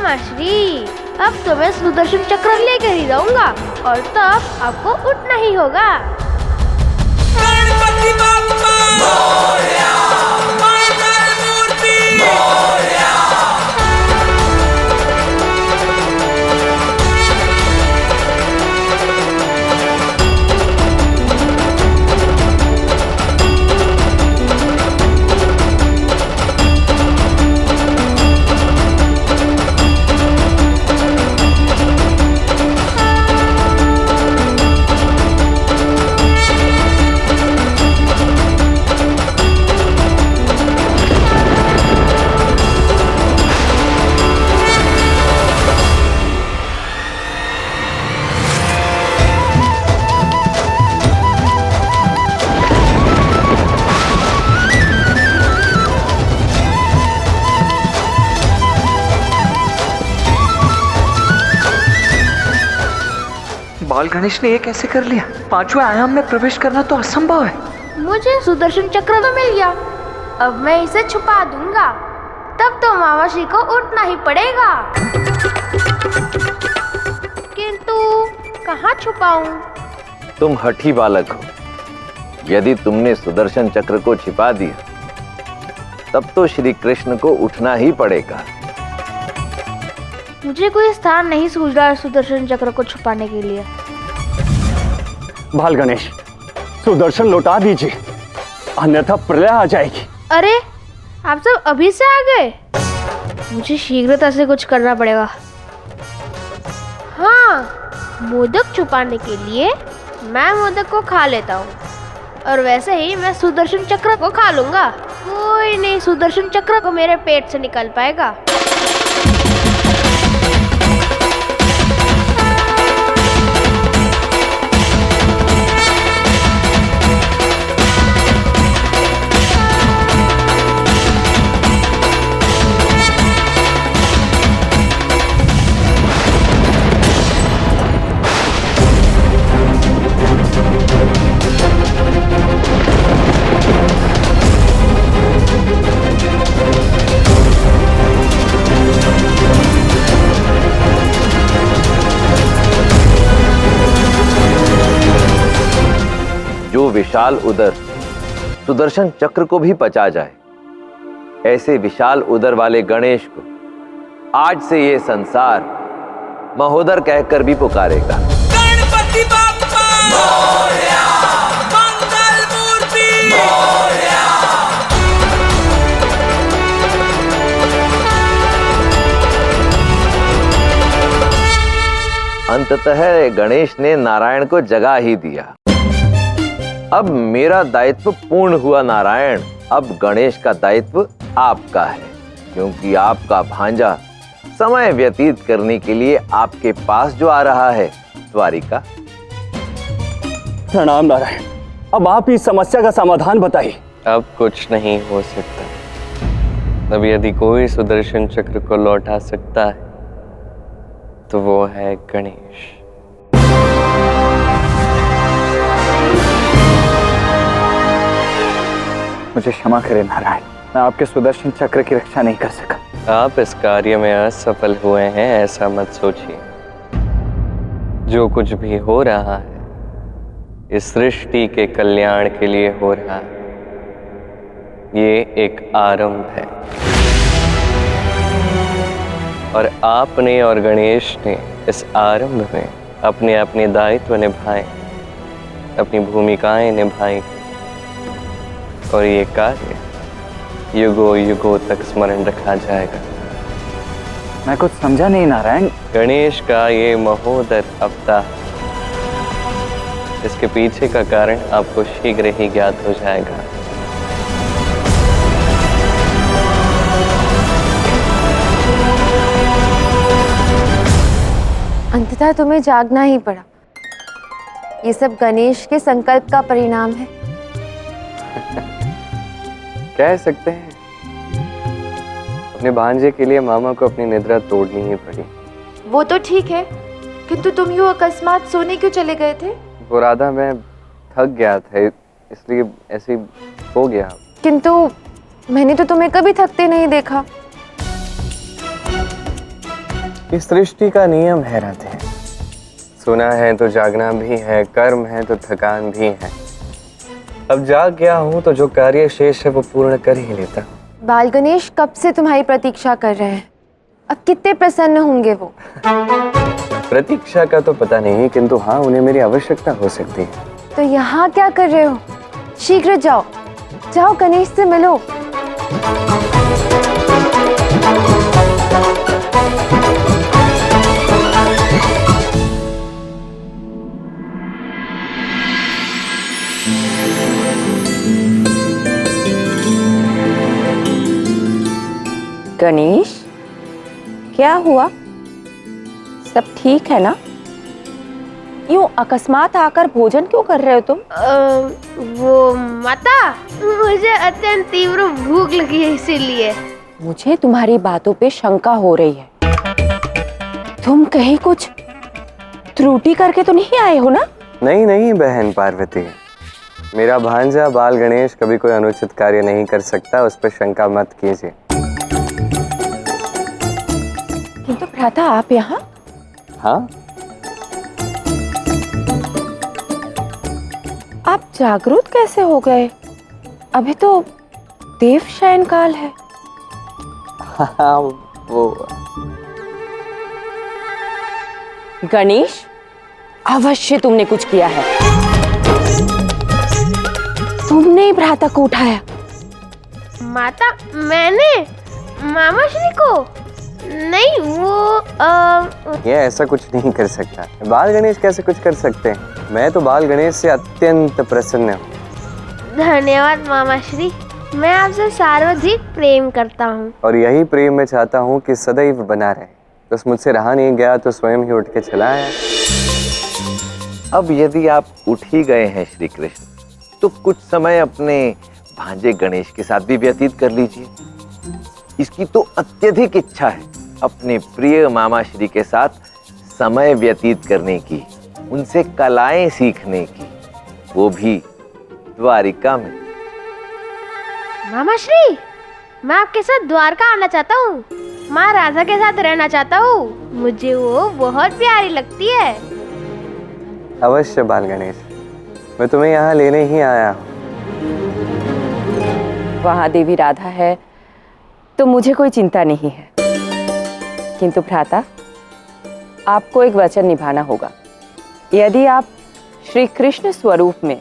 Mastery, अब तो मैं सुदर्शन चक्र लेकर ही रहूंगा और तब आपको उठना ही होगा। गणपति बप्पा मोरया, मंगल मूर्ति मोरया। बाल गणेश ने ये कैसे कर लिया? पांचवें आयाम में प्रवेश करना तो असंभव है। मुझे सुदर्शन चक्र तो मिल गया, अब मैं इसे छुपा दूंगा, तब तो मामाश्री को उठना ही पड़ेगा। किंतु कहाँ छुपाऊं? तुम हठी बालक हो। यदि तुमने सुदर्शन चक्र को छिपा दिया तब तो श्री कृष्ण को उठना ही पड़ेगा। मुझे कोई स्थान नहीं सूझ रहा है सुदर्शन चक्र को छुपाने के लिए। बाल गणेश, सुदर्शन लौटा दीजिए, अन्यथा प्रलय आ जाएगी। अरे, आप सब अभी से आ गए? मुझे शीघ्रता से कुछ करना पड़ेगा। हाँ, मोदक छुपाने के लिए मैं मोदक को खा लेता हूँ और वैसे ही मैं सुदर्शन चक्र को खा लूंगा। कोई नहीं सुदर्शन चक्र को मेरे पेट से निकल पाएगा। जो विशाल उदर सुदर्शन चक्र को भी पचा जाए, ऐसे विशाल उदर वाले गणेश को आज से ये संसार महोदर कहकर भी पुकारेगा। गणपति बप्पा मोरया, मंगल मूर्ति मोरया। अंततः गणेश ने नारायण को जगा ही दिया। अब मेरा दायित्व पूर्ण हुआ नारायण। अब गणेश का दायित्व आपका है, क्योंकि आपका भांजा समय व्यतीत करने के लिए आपके पास जो आ रहा है। द्वारिका। प्रणाम नारायण, अब आप इस समस्या का समाधान बताइए। अब कुछ नहीं हो सकता। अब यदि कोई सुदर्शन चक्र को लौटा सकता है तो वो है गणेश। मुझे क्षमा करें नारायण, मैं आपके सुदर्शन चक्र की रक्षा नहीं कर सका। आप इस कार्य में असफल हुए हैं ऐसा मत सोचिए। जो कुछ भी हो रहा है इस सृष्टि के कल्याण के लिए हो रहा है। ये एक आरंभ है और आपने और गणेश ने इस आरंभ में अपने अपने दायित्व निभाए, अपनी भूमिकाएं निभाई और ये कार्य युगों युगों तक स्मरण रखा जाएगा। मैं कुछ समझा नहीं नारायण। गणेश का ये महोदर अवतार, इसके पीछे का कारण आपको शीघ्र ही ज्ञात हो जाएगा। अंततः तुम्हें जागना ही पड़ा। ये सब गणेश के संकल्प का परिणाम है। कह सकते हैं अपने भांजे के लिए मामा को अपनी निद्रा तोड़नी ही पड़ी। वो तो ठीक है, किंतु तुम यूं अकस्मात सोने क्यों चले गए थे? वो राधा, मैं थक गया था इसलिए ऐसे हो गया। किंतु मैंने तो तुम्हें कभी थकते नहीं देखा। इस सृष्टि का नियम है राधे। सुना है तो जागना भी है, कर्म है तो थकान भी है। अब जाग गया हूं तो जो कार्य शेष है वो पूर्ण कर ही लेता। बाल गणेश कब से तुम्हारी प्रतीक्षा कर रहे हैं, अब कितने प्रसन्न होंगे वो। प्रतीक्षा का तो पता नहीं, किंतु हाँ उन्हें मेरी आवश्यकता हो सकती है। तो यहाँ क्या कर रहे हो, शीघ्र जाओ, जाओ गणेश से मिलो। गणेश, क्या हुआ? सब ठीक है ना? यूं अकस्मात आकर भोजन क्यों कर रहे हो तुम? वो माता, मुझे अत्यंत तीव्र भूख लगी है इसीलिए। मुझे तुम्हारी बातों पे शंका हो रही है। तुम कहीं कुछ त्रुटि करके तो नहीं आए हो ना? नहीं नहीं बहन पार्वती, मेरा भांजा बाल गणेश कभी कोई अनुचित कार्य नहीं कर सकता, उस पर शंका मत कीजिए। किंतु भ्राता आप यहाँ? हाँ, आप जागरूक कैसे हो गए? अभी तो देव शयन काल है। हाँ वो गणेश, अवश्य तुमने कुछ किया है। तुमने ही भ्राता को उठाया। माता, मैंने मामा श्री को नहीं, वो ये ऐसा कुछ नहीं कर सकता। बाल गणेश कैसे कुछ कर सकते हैं? मैं तो बाल गणेश से अत्यंत प्रसन्न हूँ। धन्यवाद मामा श्री, मैं आपसे सर्वाधिक प्रेम करता हूँ। और यही प्रेम मैं चाहता हूँ कि सदैव बना रहे। बस मुझसे रहा नहीं गया तो स्वयं ही उठ के चला आया। अब यदि आप उठ ही गए हैं श्री कृष्ण, तो कुछ समय अपने भांजे गणेश के साथ भी व्यतीत कर लीजिए। इसकी तो अत्यधिक इच्छा है अपने प्रिय मामा श्री के साथ समय व्यतीत करने की, उनसे कलाएं सीखने की, वो भी द्वारिका में। मामा श्री, मैं आपके साथ द्वारका आना चाहता हूँ, माँ राधा के साथ रहना चाहता हूँ, मुझे वो बहुत प्यारी लगती है। अवश्य बाल गणेश, मैं तुम्हें यहाँ लेने ही आया हूँ। वहां देवी राधा है तो मुझे कोई चिंता नहीं है, किंतु भ्राता आपको एक वचन निभाना होगा। यदि आप श्री कृष्ण स्वरूप में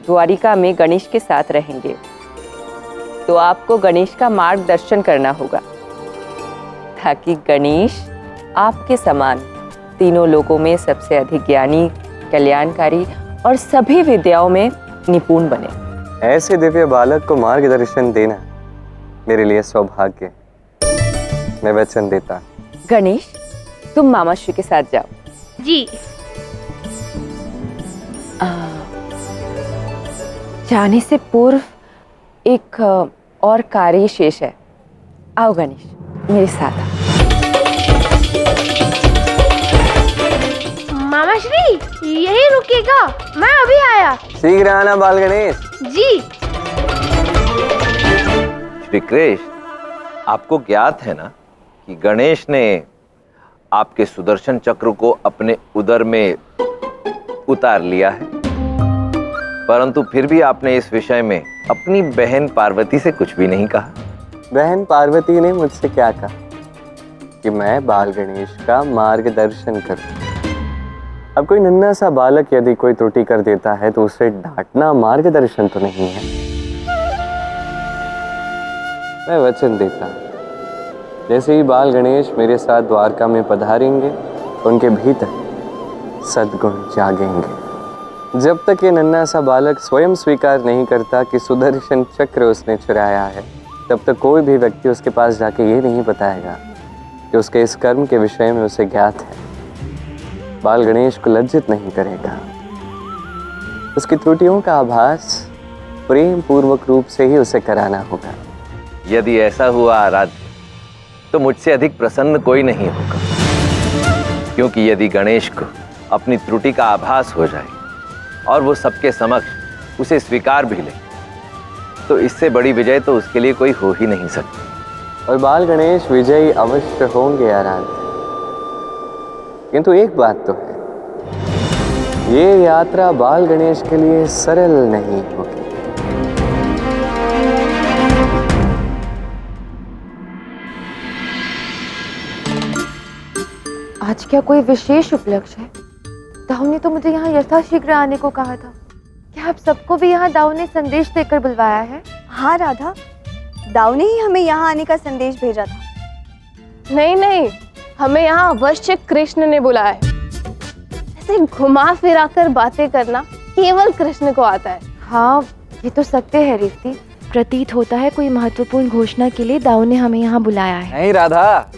द्वारिका में गणेश के साथ रहेंगे तो आपको गणेश का मार्गदर्शन करना होगा, ताकि गणेश आपके समान तीनों लोकों में सबसे अधिक ज्ञानी, कल्याणकारी और सभी विद्याओं में निपुण बने। ऐसे दिव्य बालक को मार्गदर्शन देना मेरे लिए सौभाग्य। मैं वचन देता। गणेश, तुम मामा श्री के साथ जाओ। जी। जाने से पूर्व एक और कार्य शेष है। आओ गणेश, मेरे साथ आओ। मामा श्री, यही रुकिएगा, मैं अभी आया। शीघ्र आना बाल गणेश। जी। श्री कृष्ण, आपको ज्ञात है ना कि गणेश ने आपके सुदर्शन चक्र को अपने उदर में उतार लिया है, परंतु फिर भी आपने इस विषय में अपनी बहन पार्वती से कुछ भी नहीं कहा। बहन पार्वती ने मुझसे क्या कहा कि मैं बाल गणेश का मार्गदर्शन करूं। अब कोई नन्हा सा बालक यदि कोई त्रुटि कर देता है तो उसे डांटना मार्गदर्शन तो नहीं है। मैं वचन देता हूं, जैसे ही बाल गणेश मेरे साथ द्वारका में पधारेंगे, उनके भीतर सद्गुण जागेंगे। जब तक ये नन्हा सा बालक स्वयं स्वीकार नहीं करता कि सुदर्शन चक्र उसने चुराया है, तब तक कोई भी व्यक्ति उसके पास जाके ये नहीं बताएगा कि उसके इस कर्म के विषय में उसे ज्ञात है। बाल गणेश को लज्जित नहीं करेगा। उसकी त्रुटियों का आभास प्रेम पूर्वक रूप से ही उसे कराना होगा। यदि ऐसा हुआ आराध्य, तो मुझसे अधिक प्रसन्न कोई नहीं होगा, क्योंकि यदि गणेश को अपनी त्रुटि का आभास हो जाए और वो सबके समक्ष उसे स्वीकार भी ले, तो इससे बड़ी विजय तो उसके लिए कोई हो ही नहीं सकती। और बाल गणेश विजयी अवश्य होंगे आराध्य। किंतु एक बात तो है, ये यात्रा बाल गणेश के लिए सरल नहीं होगी। आज क्या कोई विशेष उपलक्ष्य है? दाऊ ने तो मुझे यहाँ यथाशीघ्र आने को कहा था। क्या आप सबको भी यहाँ दाऊ ने संदेश देकर बुलवाया है? हाँ राधा, दाऊ ने ही हमें यहाँ आने का संदेश भेजा था। नहीं नहीं, हमें यहाँ अवश्य कृष्ण ने बुलाया है। ऐसे घुमा फिरा कर बातें करना केवल कृष्ण को आता है। हाँ, ये तो सत्य है रेवती। प्रतीत होता है कोई महत्वपूर्ण घोषणा के लिए दाऊ ने हमें यहाँ बुलाया है। नहीं राधा,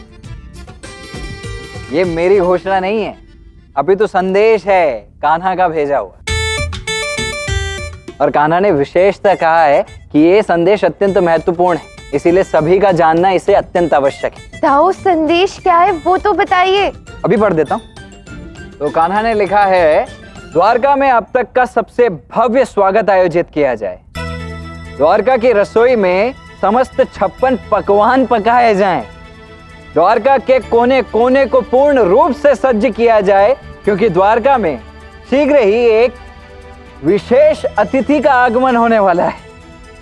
ये मेरी घोषणा नहीं है, अभी तो संदेश है कान्हा का भेजा हुआ। और कान्हा ने विशेषतः कहा है कि ये संदेश अत्यंत महत्वपूर्ण है, इसीलिए सभी का जानना इसे अत्यंत आवश्यक है। दाऊ, संदेश क्या है वो तो बताइए। अभी पढ़ देता हूँ। तो कान्हा ने लिखा है, द्वारका में अब तक का सबसे भव्य स्वागत आयोजित किया जाए। द्वारका की रसोई में समस्त 56 पकवान पकाए जाएं। द्वारका के कोने कोने को पूर्ण रूप से सज्ज किया जाए, क्योंकि द्वारका में शीघ्र ही एक विशेष अतिथि का आगमन होने वाला है।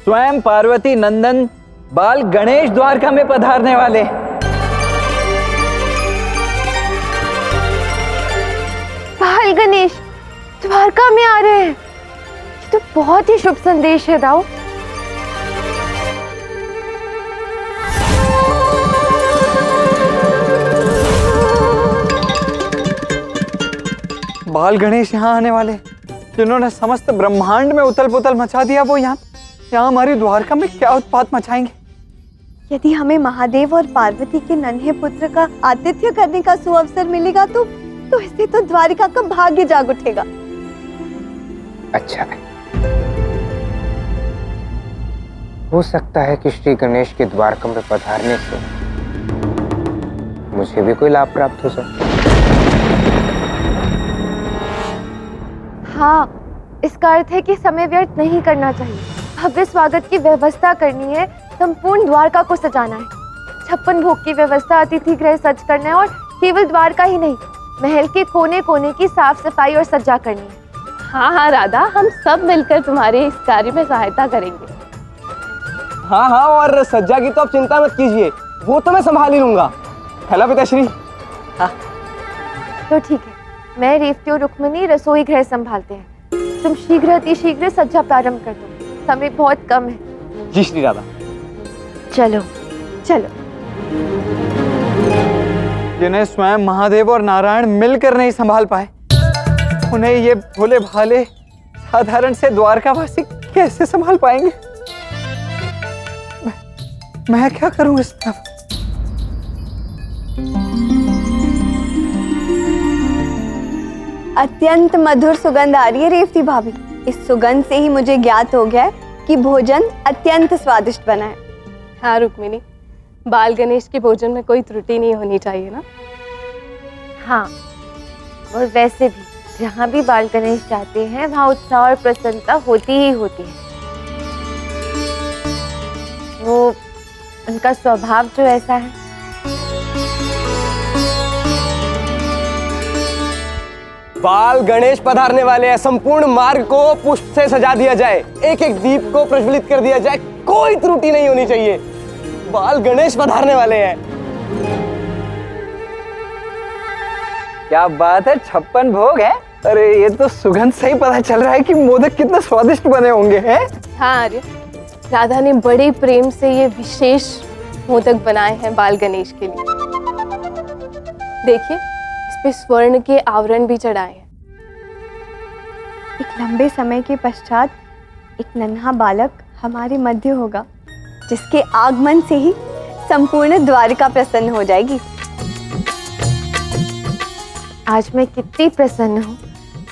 स्वयं पार्वती नंदन बाल गणेश द्वारका में पधारने वाले हैं। बाल गणेश द्वारका में आ रहे हैं, ये तो बहुत ही शुभ संदेश है दाऊ। बाल गणेश यहाँ आने वाले, जिन्होंने समस्त ब्रह्मांड में उथल पुथल मचा दिया, वो यहाँ हमारी द्वारका में क्या उत्पात मचाएंगे। यदि हमें महादेव और पार्वती के नन्हे पुत्र का आतिथ्य करने का सुअवसर मिलेगा तो इससे तो द्वारिका का भाग्य जाग उठेगा। अच्छा है, हो सकता है कि श्री गणेश के द्वारका में पधारने से मुझे भी कोई लाभ प्राप्त हो सके। हाँ, इसका अर्थ है कि समय व्यर्थ नहीं करना चाहिए। भव्य स्वागत की व्यवस्था करनी है, संपूर्ण द्वारका को सजाना है, 56 भोग की व्यवस्था, अतिथि गृह सज्ज करना है और केवल द्वारका ही नहीं, महल के कोने कोने की साफ सफाई और सज्जा करनी है। हाँ हाँ राधा, हम सब मिलकर तुम्हारे इस कार्य में सहायता करेंगे। हाँ हाँ, और सज्जा की तो आप चिंता मत कीजिए, वो तो मैं संभाल ही लूंगा, है ना पिताश्री? हाँ तो ठीक है, मैं रेवती और रुक्मिणी रसोई गृह संभालते हैं। तुम शीघ्र अतिशीघ्र सज्जा प्रारंभ कर दो, समय बहुत कम है। जी श्री राधा। चलो चलो। जिन्हें स्वयं महादेव और नारायण मिलकर नहीं संभाल पाए, उन्हें ये भोले भाले साधारण से द्वारकावासी कैसे संभाल पाएंगे? मैं क्या करूं इसमें? अत्यंत मधुर सुगंध आ रही है रेवती भाभी। इस सुगंध से ही मुझे ज्ञात हो गया कि भोजन अत्यंत स्वादिष्ट बना है। हाँ रुक्मिणी, बाल गणेश के भोजन में कोई त्रुटि नहीं होनी चाहिए ना। हाँ, और वैसे भी जहाँ भी बाल गणेश जाते हैं वहाँ उत्साह और प्रसन्नता होती ही होती है। वो उनका स्वभाव जो ऐसा है। बाल गणेश पधारने वाले हैं, संपूर्ण मार्ग को पुष्प से सजा दिया जाए, एक एक दीप को प्रज्वलित कर दिया जाए, कोई त्रुटि नहीं होनी चाहिए। बाल गणेश पधारने वाले हैं। क्या बात है, 56 भोग है? अरे ये तो सुगंध से ही पता चल रहा है कि मोदक कितने स्वादिष्ट बने होंगे हैं। हाँ आर्य, राधा ने बड़े प्रेम से ये विशेष मोदक बनाए हैं बाल गणेश के लिए। देखिए, इस पे स्वर्ण के आवरण भी चढ़ाए हैं। एक लंबे समय के पश्चात एक नन्हा बालक हमारे मध्य होगा, जिसके आगमन से ही संपूर्ण द्वारिका प्रसन्न हो जाएगी। आज मैं कितनी प्रसन्न हूँ,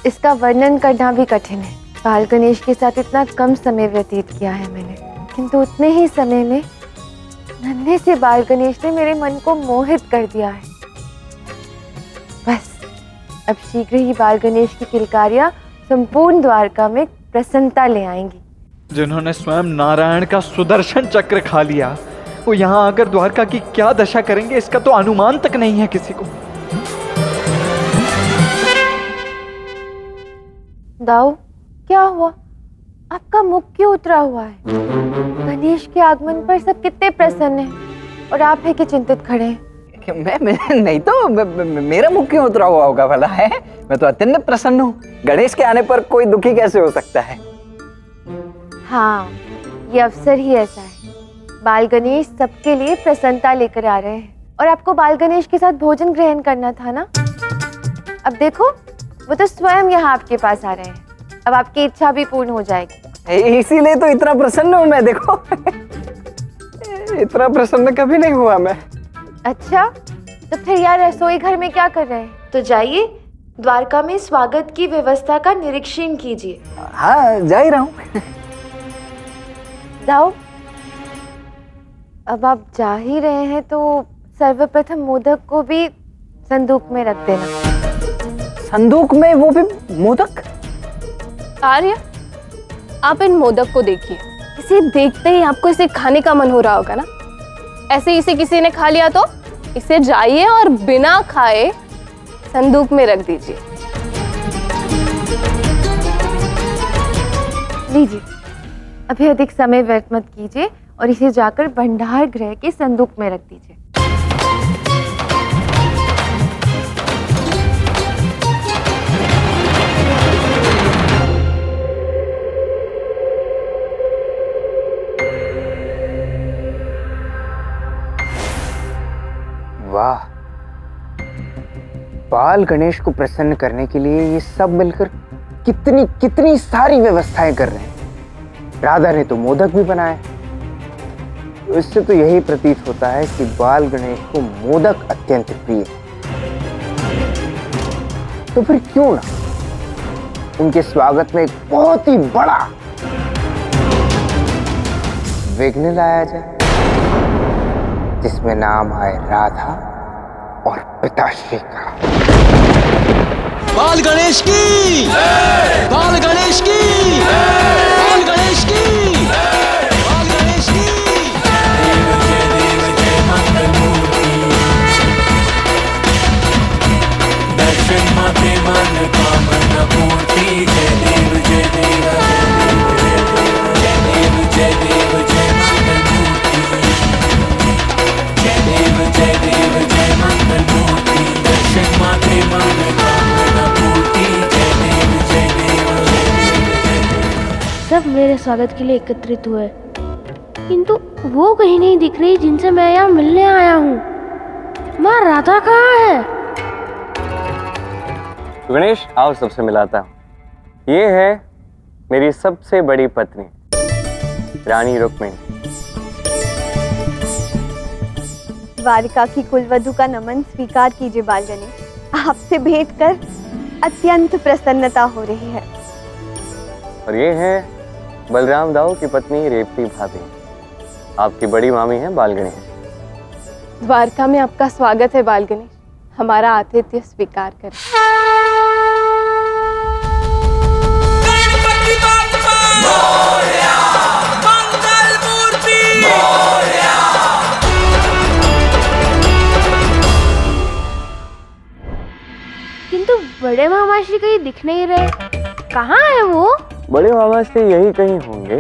इसका वर्णन करना भी कठिन है। बाल गणेश के साथ इतना कम समय व्यतीत किया है मैंने, किंतु उतने ही समय में नन्हे से बाल गणेश ने मेरे मन को मोहित कर दिया है। बस अब शीघ्र ही बाल गणेश की किलकारियां संपूर्ण द्वारका में प्रसन्नता ले आएंगी। जिन्होंने स्वयं नारायण का सुदर्शन चक्र खा लिया, वो यहाँ आकर द्वारका की क्या दशा करेंगे, इसका तो अनुमान तक नहीं है किसी को। दाऊ, क्या हुआ? आपका मुख क्यों उतरा हुआ है? गणेश के आगमन पर सब कितने प्रसन्न हैं और आप है कि चिंतित खड़े हैं। मैं नहीं तो मेरा मुख क्यों उतरा हुआ होगा भला है? मैं तो अत्यंत प्रसन्न हूँ। गणेश के आने पर कोई दुखी कैसे हो सकता है? हाँ, ये अवसर ही ऐसा है। बाल गणेश सबके लिए प्रसन्नता लेकर आ रहे हैं और आपको बाल गणेश के साथ भोजन ग्रहण करना था ना। अब देखो, वो तो स्वयं यहाँ आपके पास आ रहे हैं। अब आपकी इच्छा भी पूर्ण हो जाएगी। इसीलिए तो इतना प्रसन्न हूँ मैं। देखो इतना प्रसन्न कभी नहीं हुआ मैं। अच्छा, तो फिर यार रसोई घर में क्या कर रहे हैं? तो जाइए, द्वारका में स्वागत की व्यवस्था का निरीक्षण कीजिए। हाँ, जा ही रहा हूँ। जाओ। अब आप जा ही रहे हैं तो सर्वप्रथम मोदक को भी संदूक में रख देना। संदूक में? वो भी मोदक? आर्य, आप इन मोदक को देखिए। इसे देखते ही आपको इसे खाने का मन हो रहा होगा ना। ऐसे इसे किसी ने खा लिया तो इसे जाइए और बिना खाए संदूक में रख दीजिए। लीजिए, अभी अधिक समय व्यर्थ मत कीजिए और इसे जाकर भंडार गृह के संदूक में रख दीजिए। वाह, बाल गणेश को प्रसन्न करने के लिए ये सब मिलकर कितनी कितनी सारी व्यवस्थाएं कर रहे हैं। राधा ने तो मोदक भी बनाए। इससे तो यही प्रतीत होता है कि बाल गणेश को मोदक अत्यंत प्रिय है। तो फिर क्यों ना उनके स्वागत में एक बहुत ही बड़ा विघ्न लाया जाए, जिसमें नाम आए राधा और पिताश्री का। बाल गणेश की, बाल गणेश की, बाल गणेश की, बाल गणेश की। दर्शन माते मन कामना पूर्ति। जय देव जय देव जय देव जय देव जय मंगल मूर्ति। जय देव जय देव जय मंगल मूर्ति। दर्शन माते मन कामना पूर्ति। जय देव जय देव जय देव। सब मेरे स्वागत के लिए एकत्रित हुए, किंतु वो कहीं नहीं दिख रही जिनसे मैं यहाँ मिलने आया हूँ। माँ राधा कहाँ है? गणेश, आओ सबसे मिलाता हूँ। ये है मेरी सबसे बड़ी पत्नी रानी रुक्मिणी। द्वारिका की कुलवधू का नमन स्वीकार कीजिए बाल गणेश। आपसे भेंट कर अत्यंत प्रसन्नता हो रही है। और ये है बलराम दाऊ की पत्नी रेवती भाभी, आपकी बड़ी मामी है बाल गणेश। द्वारका में आपका स्वागत है बाल गणेश। हमारा आतिथ्य स्वीकार करें। गणपति बाप्पा मोरया, मंगल मूर्ति मोरया। किंतु बड़े मामाश्री कहीं दिख नहीं रहे। कहाँ है वो? बड़े मामा से यही कहीं होंगे।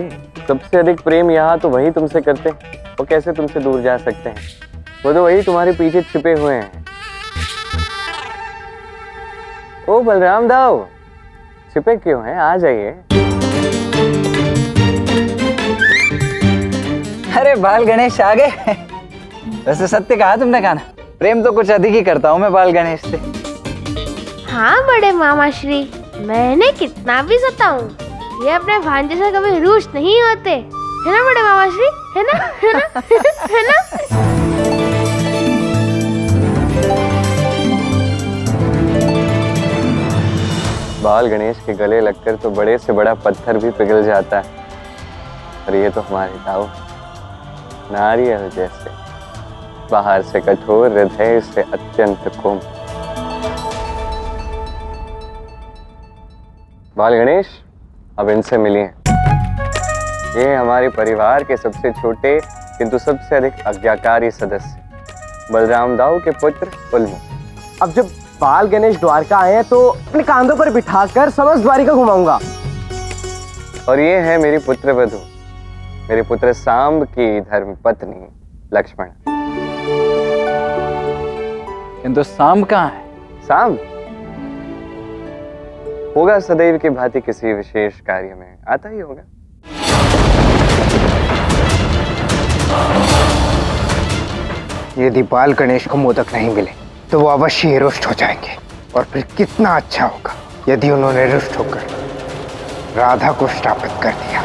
सबसे अधिक प्रेम यहाँ तो वही तुमसे करते हैं, वो कैसे तुमसे दूर जा सकते हैं? वो तो वही तुम्हारे पीछे छिपे हुए हैं। ओ बलराम दाऊ, छिपे क्यों हैं? आ जाइए। अरे बाल गणेश आ गए। वैसे सत्य कहा तुमने कान्हा, प्रेम तो कुछ अधिक ही करता हूँ मैं बाल गणेश से। हाँ बड़े मामाश्री, मैंने कितना भी सताऊं, ये अपने भांजे से कभी रूठ नहीं होते, है ना बड़े मामाश्री? है ना? है ना? है ना? बाल गणेश के गले लगकर तो बड़े से बड़ा पत्थर भी पिघल जाता है, और ये तो हमारे दाऊ नारियल जैसे, बाहर से कठोर, हृदय से अत्यंत कोमल। बाल गणेश, अब इनसे मिलिए। ये हमारे परिवार के सबसे छोटे किंतु सबसे अधिक आज्ञाकारी सदस्य बलराम दाऊ के पुत्र उल्लू। अब जब बाल गणेश द्वारका आए हैं तो अपने कांधों पर बिठाकर समस्त द्वारिका घुमाऊंगा। और ये है मेरी पुत्र वधू, मेरे पुत्र सांब की धर्म पत्नी लक्ष्मण। किंतु सांब कहाँ है? सांब होगा सदैव की भांति किसी विशेष कार्य में आता ही होगा। यदि बाल गणेश को मोदक नहीं मिले तो वो अवश्य ही रुष्ट हो जाएंगे, और फिर कितना अच्छा होगा यदि उन्होंने रुष्ट होकर राधा को श्रापित कर दिया।